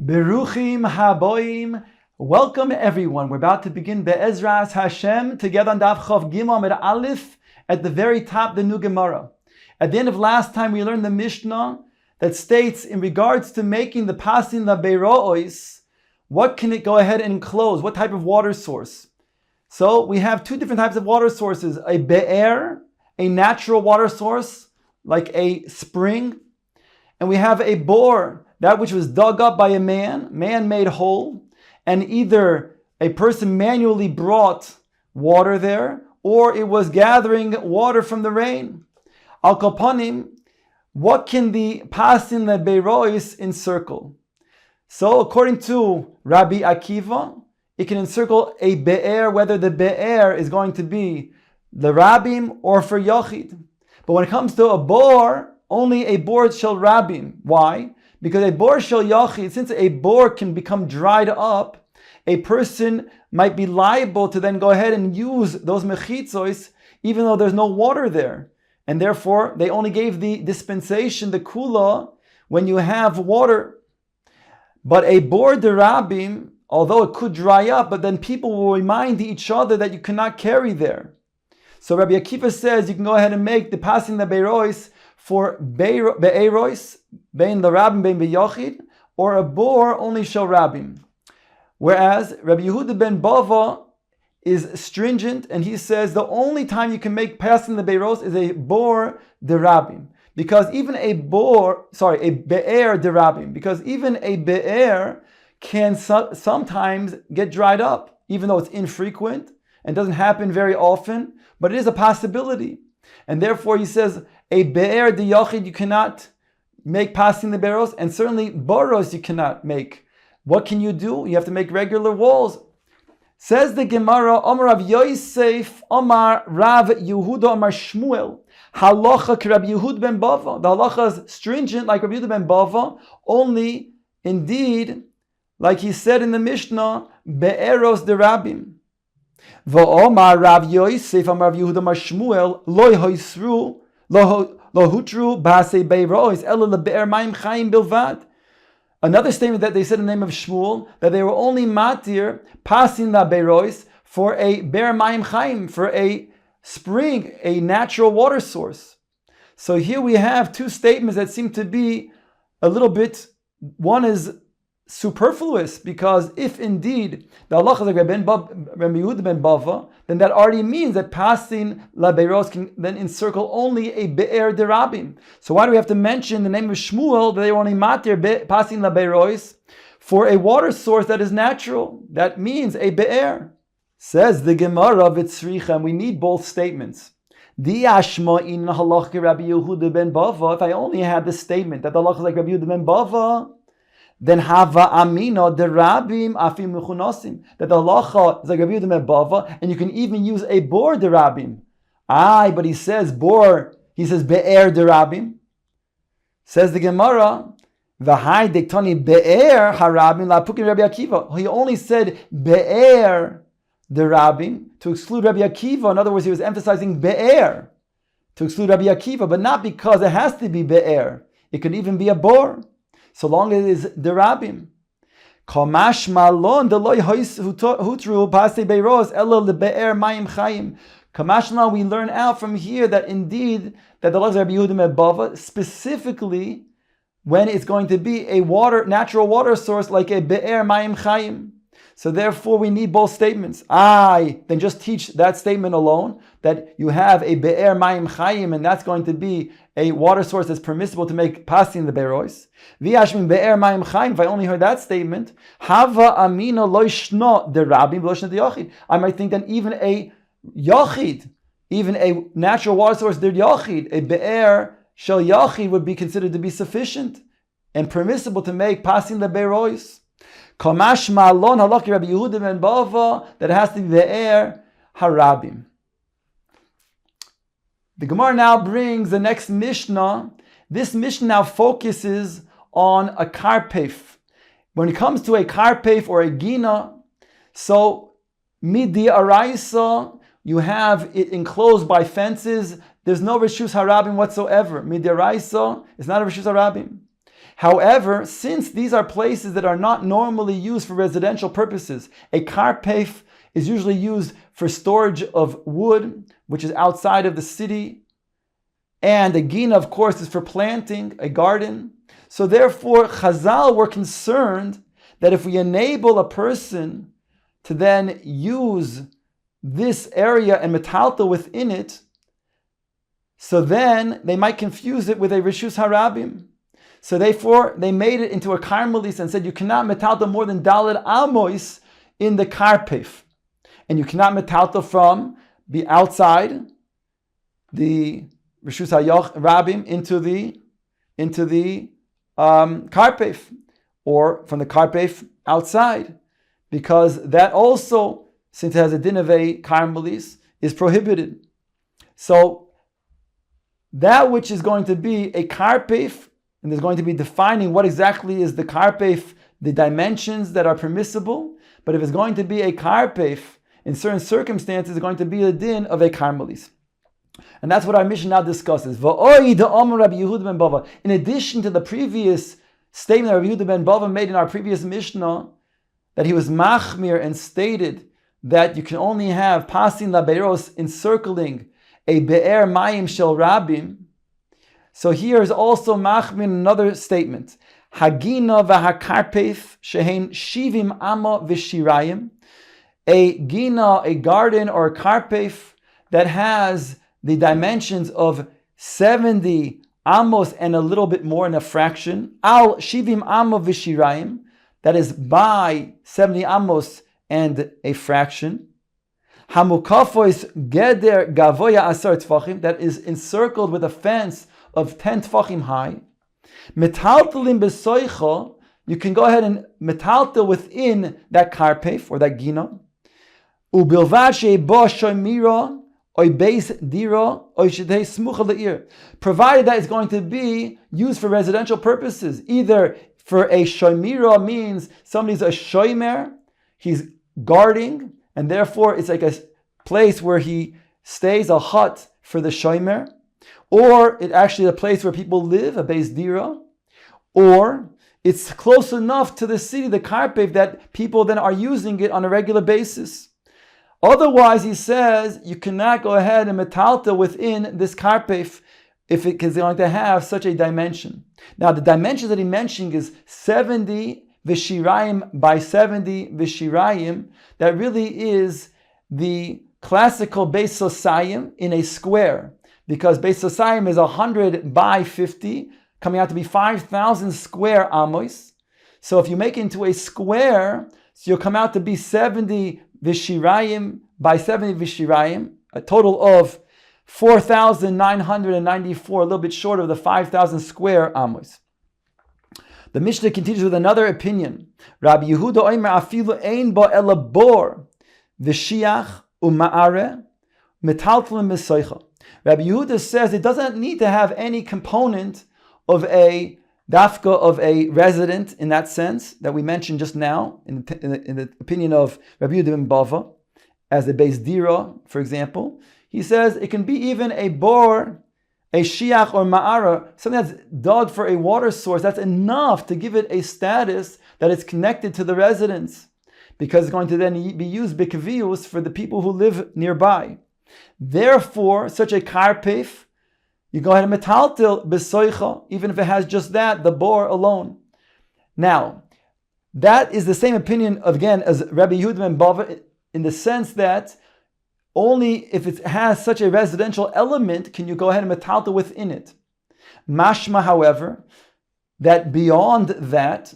Beruchim haboim. Welcome everyone. We're about to begin Be'ezras Hashem together on Daf Chav Gimel Amud Aleph at the very top the new Gemara. At the end of last time we learned the Mishnah that states in regards to making the pasin la beirois, what can it go ahead and enclose? What type of water source? So we have two different types of water sources: a be'er, a natural water source like a spring, and we have a bore, that which was dug up by a man-made hole, and either a person manually brought water there, or it was gathering water from the rain. Al kapanim, what can the pasin le beirois encircle? So according to Rabbi Akiva, it can encircle a be'er, whether the be'er is going to be the rabbim or for yachid. But when it comes to a bore, only a bore shall rabbim. Why? Because a bore shel yachid, since a bore can become dried up, a person might be liable to then go ahead and use those mechitzos even though there's no water there. And therefore, they only gave the dispensation, the kula, when you have water. But a bore derabim, although it could dry up, but then people will remind each other that you cannot carry there. So Rabbi Akiva says you can go ahead and make the pasin the beirois for be'erois, bein the rabbim, bein be'yachid, or a bore only shel rabbim. Whereas Rabbi Yehuda ben Bava is stringent, and he says the only time you can make pasin the beiros is a bore de rabbim, because even a be'er de rabbim, because even a be'er can sometimes get dried up, even though it's infrequent and doesn't happen very often, but it is a possibility. And therefore he says a be'er de yachid you cannot make pasin the beiros, and certainly boros you cannot make. What can you do? You have to make regular walls. Says the Gemara, Omar Rav Yosef, Omar Rav Yehuda, Omar Shmuel, halacha ki Rabbi Yehud ben Bava. The halacha is stringent like Rabbi Yehuda ben Bava, only indeed, like he said in the Mishnah, be'eros de rabbim. V'omar Rav Yosef, Omar Rav Yehuda, Omar Shmuel, lo hoisru, lo hutru b'asei beirois, ela lebe'er mayim chayim bilvad. Another statement that they said in the name of Shmuel, that they were only matir pasin la beirois for a be'er mayim chayim, for a spring, a natural water source. So here we have two statements that seem to be a little bit, one is superfluous, because if indeed the halacha is like Rabbi Yehuda ben Bava, then that already means that pasin la beiros can then encircle only a be'er de rabbim. So why do we have to mention the name of Shmuel that they were only matir pasin la beiros for a water source that is natural? That means a be'er. Says the Gemara v'tzricha, and we need both statements. Diashma in halacha Rabbi Yehuda ben Bava. If I only had the statement that the halacha is like Rabbi Yehuda ben Bava, then hava amina the rabbim afim mechunasim, that the halacha is like Rabbi Yehuda ben Bava, and you can even use a bor de rabbim. But he says bor, he says be'er de rabbim. Says the Gemara, v'hai dektani be'er harabim la'pukin Rabbi Akiva. He only said be'er de rabbim to exclude Rabbi Akiva. In other words, he was emphasizing be'er to exclude Rabbi Akiva, but not because it has to be be'er. It could even be a bor, so long as it is the rabbim. Kamash malon deloy hutru pasei beiros ela lebe'er mayim chayim. Kamash malon, we learn out from here that indeed that the laws of Rabbi Yehuda ben Bava, specifically when it's going to be a natural water source like a be'er mayim chayim. So therefore we need both statements. Then just teach that statement alone, that you have a be'er mayim chayim, and that's going to be a water source that's permissible to make pasin the beiros. V'yashmin be'er mayim chayim, if I only heard that statement, hava amina lo shno de rabbim v'lo shno de yachid. I might think that even a yachid, even a natural water source, der yachid, a be'er shel yachid would be considered to be sufficient and permissible to make pasin the beiros. Kamash malon halakhi Rabbi Yehuda ben Bava, that it has to be be'er harabim. The Gemara now brings the next Mishnah. This Mishnah now focuses on a karpef. When it comes to a karpef or a gina, so midi araisa, you have it enclosed by fences. There's no reshus harabim whatsoever. Midi araisa is not a reshus harabim. However, since these are places that are not normally used for residential purposes, a karpef is usually used for storage of wood, which is outside of the city, and a gina, of course, is for planting a garden. So therefore, Chazal were concerned that if we enable a person to then use this area and metalta within it, so then they might confuse it with a Rishus Harabim. So therefore, they made it into a karmelis and said you cannot metalta more than Daled Amois in the karpef. And you cannot metalta from the outside, the Rishus Harabim, into the karpef, or from the karpef outside, because that also, since it has a din of a karmelis, is prohibited. So that which is going to be a karpef, and there's going to be defining what exactly is the karpef, the dimensions that are permissible. But if it's going to be a karpef, in certain circumstances, it's going to be a din of a karmelis. And that's what our mission now discusses. In addition to the previous statement that Rabbi Yehuda ben Bava made in our previous Mishnah, that he was machmir and stated that you can only have pasin laberos, encircling a be'er mayim shel rabim. So here is also machmir another statement. Hagina v'hakarpef shehein shivim amma v'shirayim. A gina, a garden or a karpef that has the dimensions of 70 amos and a little bit more in a fraction. Al shivim amma v'shirayim. That is by 70 amos and a fraction. Hamukafois geder gavoya asar tfachim, that is encircled with a fence of 10 tfachim high. Metaltalim besoicha, you can go ahead and metaltal within that karpef or that gina. Ubilvad sheba shomira oy beis dira oy shedei smucha leir, provided that it's going to be used for residential purposes. Either for a shomira means somebody's a shomer, he's guarding, and therefore it's like a place where he stays, a hut for the shomer, or it actually a place where people live, a beis dira, or it's close enough to the city, the karpef, that people then are using it on a regular basis. Otherwise, he says, you cannot go ahead and metalta within this karpef if it is going to have such a dimension. Now, the dimensions that he mentioned is 70 v'shirayim by 70 v'shirayim. That really is the classical Beis Sosayim in a square, because Beis Sosayim is 100 by 50, coming out to be 5,000 square amos. So if you make it into a square, so you'll come out to be 70 v'shirayim by 70 v'shirayim, a total of 4,994, a little bit short of the 5,000 square amos. The Mishnah continues with another opinion. Rabbi Yehuda Omer afilu ein ba elabor v'shiach u'ma'are metaltlim mesoicha. Rabbi Yehuda says it doesn't need to have any component of a dafka, of a resident, in that sense that we mentioned just now, in the opinion of Rabbi Yehuda ben Bava, as a beis dira, for example. He says it can be even a bor, a shiach or ma'ara, something that's dug for a water source. That's enough to give it a status that it's connected to the residents, because it's going to then be used bikavius for the people who live nearby. Therefore, such a karpef, you go ahead and metaltil besoicha, even if it has just that, the bor alone. Now, that is the same opinion, again, as Rabbi Yehuda ben Bava, in the sense that only if it has such a residential element can you go ahead and metalta within it. Mashma, however, that beyond that,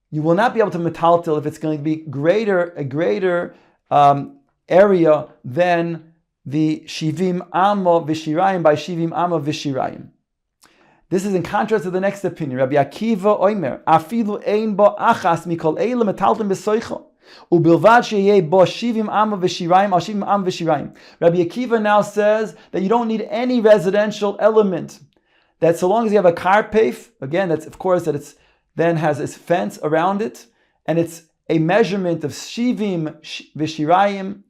you will not be able to metaltal if it's going to be a greater area than the shivim amma v'shirayim by shivim amma v'shirayim. This is in contrast to the next opinion. Rabbi Akiva Omer, afilu ein bo achas mikol eila metaltim b'soicha. Ubilvad sheyeh bo shivim amma v'shirayim al shivim amma v'shirayim. Rabbi Akiva now says that you don't need any residential element. That so long as you have a karpef, again, that's of course that it's then has its fence around it, and it's a measurement of shivim v'shirayim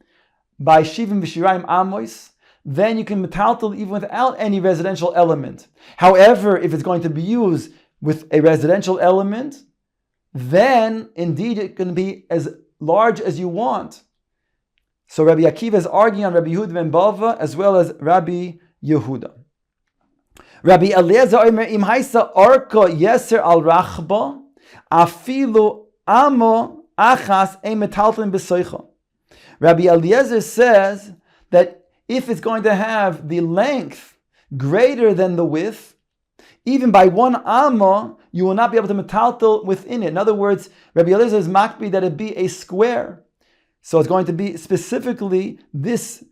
by shivim v'shirayim amos, then you can metaltal even without any residential element. However, if it's going to be used with a residential element, then indeed it can be as large as you want. So Rabbi Akiva is arguing on Rabbi Yehuda ben Bava as well as Rabbi Yehuda. Rabbi Eliezer Omer im haisa orka yeser al rachba afilu amo achas ein metaltlin b'soicha. Rabbi Eliezer says that if it's going to have the length greater than the width, even by one amma, you will not be able to metaltel within it. In other words, Rabbi Eliezer is makbi that it be a square. So it's going to be specifically this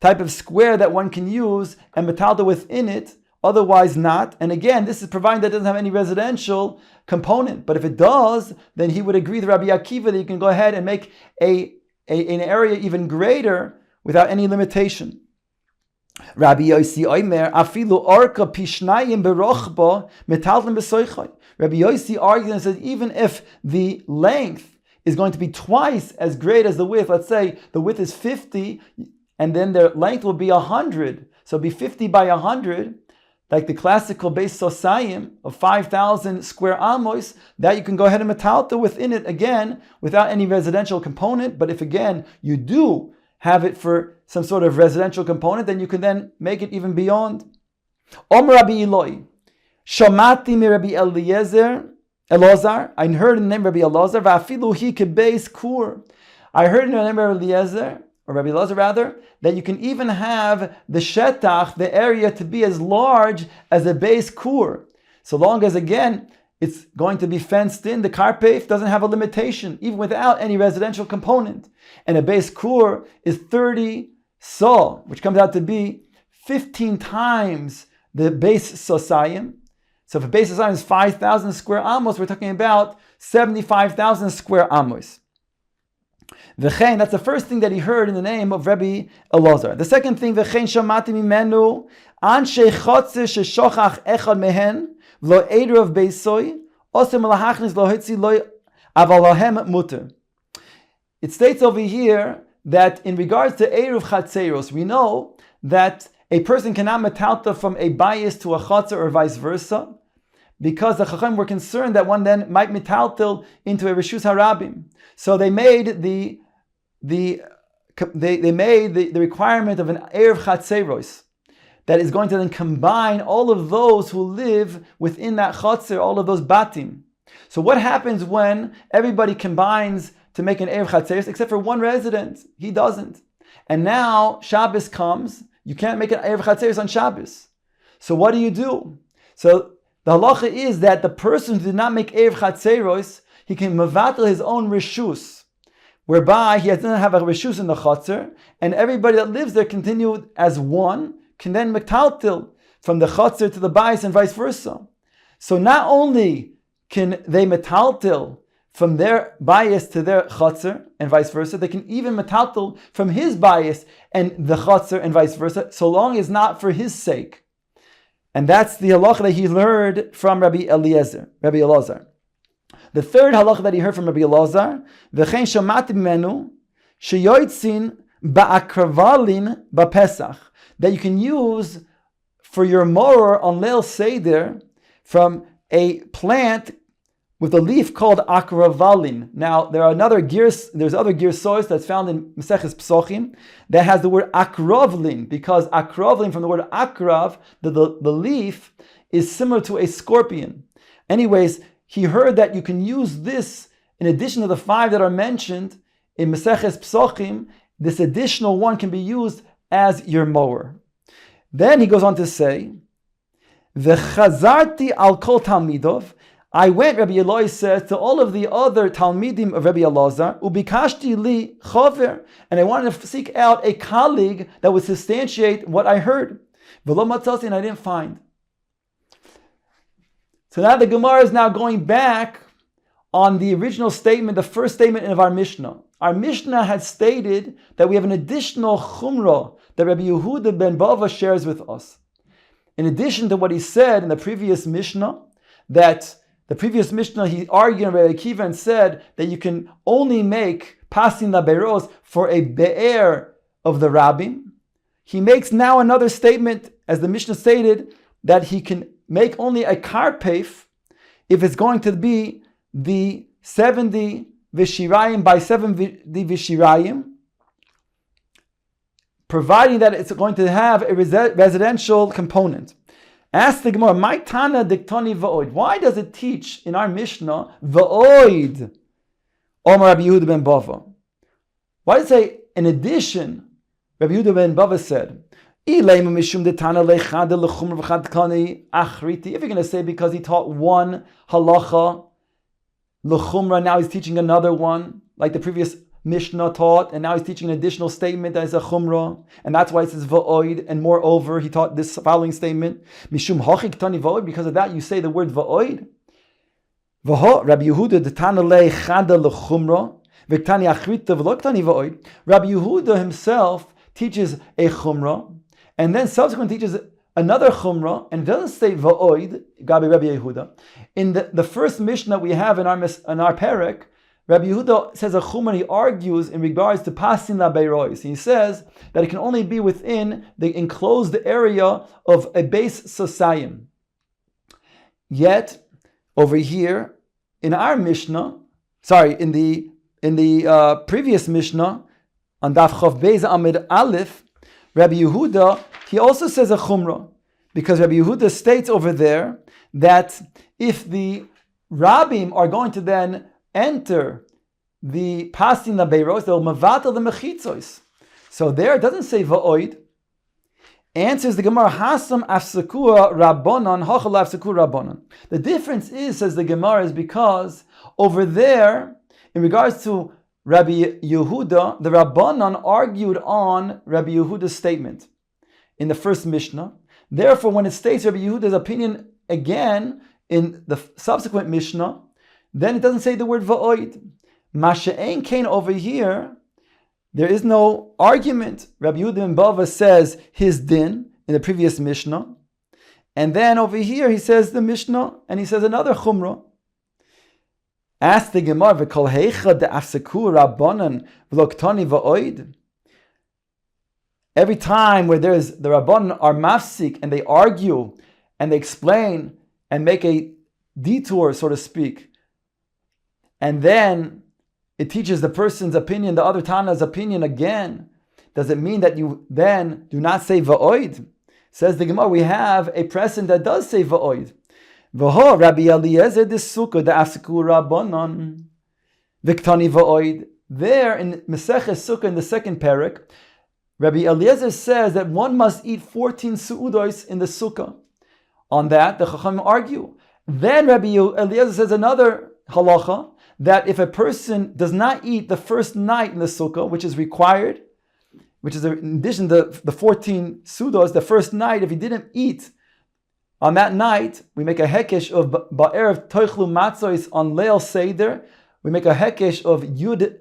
type of square that one can use and metaltel within it, otherwise not. And again, this is providing that it doesn't have any residential component. But if it does, then he would agree with Rabbi Akiva that you can go ahead and make an area even greater without any limitation. Rabbi Yossi Omer afilu orka pishnayim berochba metaltlin b'soichai. Rabbi Yossi argues and says even if the length is going to be twice as great as the width, let's say the width is 50 and then the length will be 100, so it'll be 50 by 100, like the classical base sosayim of 5,000 square amos, that you can go ahead and metalta within it again without any residential component. But if again you do have it for some sort of residential component, then you can then make it even beyond. Om Rabbi Eloi, Shamati mi Rabbi Elazar, I heard in the name of Rabbi Elazar, Va'afilu hi kebeis kur. I heard in the name of Rabbi Elazar rather, that you can even have the shetach, the area, to be as large as a base kur. So long as, again, it's going to be fenced in, the karpef doesn't have a limitation, even without any residential component. And a base kur is 30 saw, which comes out to be 15 times the base sosayim. So if a base sosayim is 5,000 square amos, we're talking about 75,000 square amos. V'chein, that's the first thing that he heard in the name of Rabbi Elazar. The second thing, v'chein shamati mimenu anshe chotze sheshochach echad mehen v'lo eruv beisoi osem lahachnis lo hitzi lo aval lahem muter. It states over here that in regards to eruv chatzeros, we know that a person cannot metalta from a bias to a chatzer or vice versa, because the Chacham were concerned that one then might metaltel into a reshus harabim. So they made the requirement of an eruv chatzeros that is going to then combine all of those who live within that chatzer, all of those batim. So what happens when everybody combines to make an eruv chatzeros except for one resident? He doesn't. And now Shabbos comes, you can't make an eruv chatzeros on Shabbos. So what do? So the halacha is that the person who did not make eruv chatzeros, he can mevatel his own reshus, whereby he doesn't have a reshus in the chatzer, and everybody that lives there continue as one, can then metaltil from the chatzer to the bayis and vice versa. So not only can they metaltil from their bayis to their chatzer and vice versa, they can even metaltil from his bayis and the chatzer and vice versa, so long as not for his sake. And that's the halacha that he learned from Rabbi Elazar. The third halacha that he heard from Rabbi Elazar, v'chein shamati menu sheyotzin ba'akravalin ba'pesach, that you can use for your moror on Leil Seder from a plant with a leaf called akravalin. Now, there's other girsos that's found in Maseches Psochim that has the word akravlin, because akravlin, from the word akrav, the leaf is similar to a scorpion. Anyways, he heard that you can use this in addition to the 5 that are mentioned in Maseches Psochim. This additional one can be used as your mower. Then he goes on to say, V'chazarti al kol talmidov, I went, Rabbi Eloi says, to all of the other Talmidim of Rabbi Elazar, ubikashti li chover, and I wanted to seek out a colleague that would substantiate what I heard. V'lo matzasi, and I didn't find. So now the Gemara is now going back on the original statement, the first statement of our Mishnah. Our Mishnah had stated that we have an additional chumrah that Rabbi Yehuda ben Bava shares with us. In addition to what he said in the previous Mishnah, that the previous Mishnah, he argued in Rabbi Akiva and said that you can only make pasin laberos for a be'er of the rabbim. He makes now another statement, as the Mishnah stated, that he can make only a karpef if it's going to be the 70 Vishirayim by 70 Vishirayim, providing that it's going to have a residential component. Ask the Gemara, "My Tana diktoni va'oid." Why does it teach in our Mishnah va'oid? Omar Rabbi Yehuda ben Bava. Why does it say in addition? Rabbi Yehuda ben Bava said, if you're going to say because he taught one halacha l'chumra, now he's teaching another one, like the previous Mishnah taught, and now he's teaching an additional statement that is a chumra, and that's why it says va'oid, and moreover, he taught this following statement, mishum hachik tani va'oid, because of that you say the word va'oid. V'ho, Rabbi Yehuda, the tana le chada l'chumra, v'tani achrita v'lo tani va'oid. Rabbi Yehuda himself teaches a chumra, and then subsequently teaches another chumra, and it doesn't say va'oid, Gabi Rabbi Yehuda. In the first Mishnah we have in our perek, Rabbi Yehuda says a chumra, he argues in regards to pasin la beirois. He says that it can only be within the enclosed area of a base sosayim. Yet, over here, in our Mishnah, in the previous Mishnah, on Daf Chav Beis Amud Aleph, Rabbi Yehuda, he also says a chumra, because Rabbi Yehuda states over there that if the rabbim are going to then enter the pasin la beiros, they'll mavatal the mechitzos. So there it doesn't say va'oid. Answers the Gemara, hasam afsakua rabbanon hachal afsakua rabbanon. The difference is, says the Gemara, is because over there, in regards to Rabbi Yehuda, the Rabbanon argued on Rabbi Yehuda's statement in the first Mishnah. Therefore, when it states Rabbi Yehuda's opinion again in the subsequent Mishnah, then it doesn't say the word va'oid. Masha'en kain over here, there is no argument. Rabbi Yehuda ben Bava says his din in the previous Mishnah, and then over here he says the Mishnah, and he says another chumrah. Ask the Gemara, v'kol heicha de'afseku rabbanan v'loktani va'oid. Every time where there's the rabbanan are mafsik and they argue and they explain and make a detour, so to speak, and then it teaches the person's opinion, the other Tana's opinion again, does it mean that you then do not say va'oid? Says the Gemara, we have a precedent that does say va'oid. V'ho Rabbi Eliezer de Sukkah de Afseku Rabbanon Viktani va'oid. There in Masechet Sukkah in the second parak, Rabbi Eliezer says that one must eat 14 su'udos in the Sukkah. On that, the Chachamim argue. Then Rabbi Eliezer says another halacha, that if a person does not eat the first night in the Sukkah, which is required, which is in addition to the 14 sudos, the first night, if he didn't eat on that night, we make a hekesh of ba'erev toichlu matzois on Leil Seder. We make a hekesh of Yud,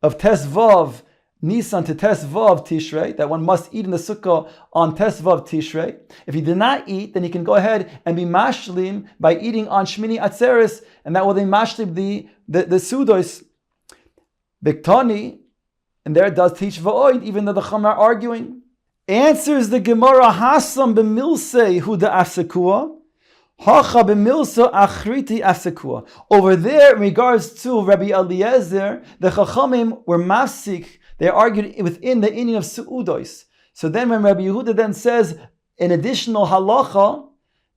of Tesvav Nisan to Tesvav Tishrei, that one must eat in the Sukkah on Tesvav Tishrei. If he did not eat, then he can go ahead and be mashlim by eating on Shmini Atzeres, and that will then mashlim the sudos. Biktani, and there it does teach va'oid, even though the Chum are arguing. Answers the Gemara, Hasam b'milsei hu da'afsekua, hacha b'milso achriti afsekua. Over there, in regards to Rabbi Eliezer, the Chachamim were mafsik. They argued within the Indian of su'udos. So then when Rabbi Yehuda then says an additional halacha,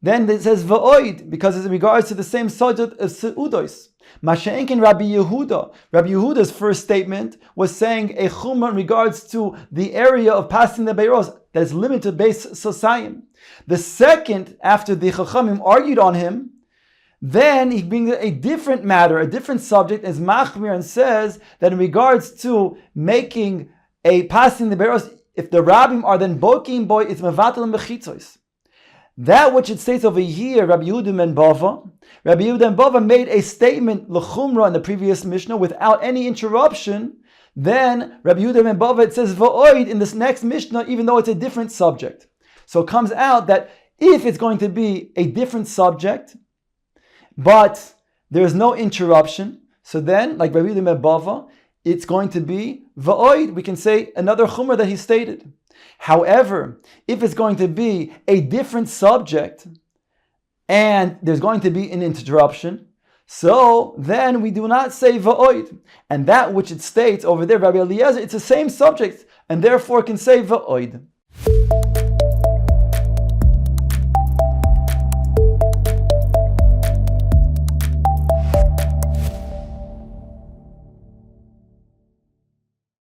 then it says va'oid, because it's in regards to the same subject of su'udos. Masha'enkin Rabbi Yehuda. Rabbi Yehuda's first statement was saying a chumrah in regards to the area of passing the beiros that is limited to base sosayim. The second, after the Chachamim argued on him, then he brings a different matter, a different subject, as Machmir, and says that in regards to making a passing the beiros, if the rabbim are then boking boy, it's mevatel and mechitzos. That which it states over here, Rabbi Yehuda ben Bava made a statement l'chumra in the previous Mishnah without any interruption. Then Rabbi Yehuda ben Bava, it says va'oid in this next Mishnah, even though it's a different subject. So it comes out that if it's going to be a different subject, but there is no interruption, so then, like Rabbi Yehuda ben Bava, it's going to be va'oid. We can say another chumra that he stated. However, if it's going to be a different subject, and there's going to be an interruption, so then we do not say va'oid. And that which it states over there, Rabbi Eliezer, it's the same subject, and therefore can say va'oid.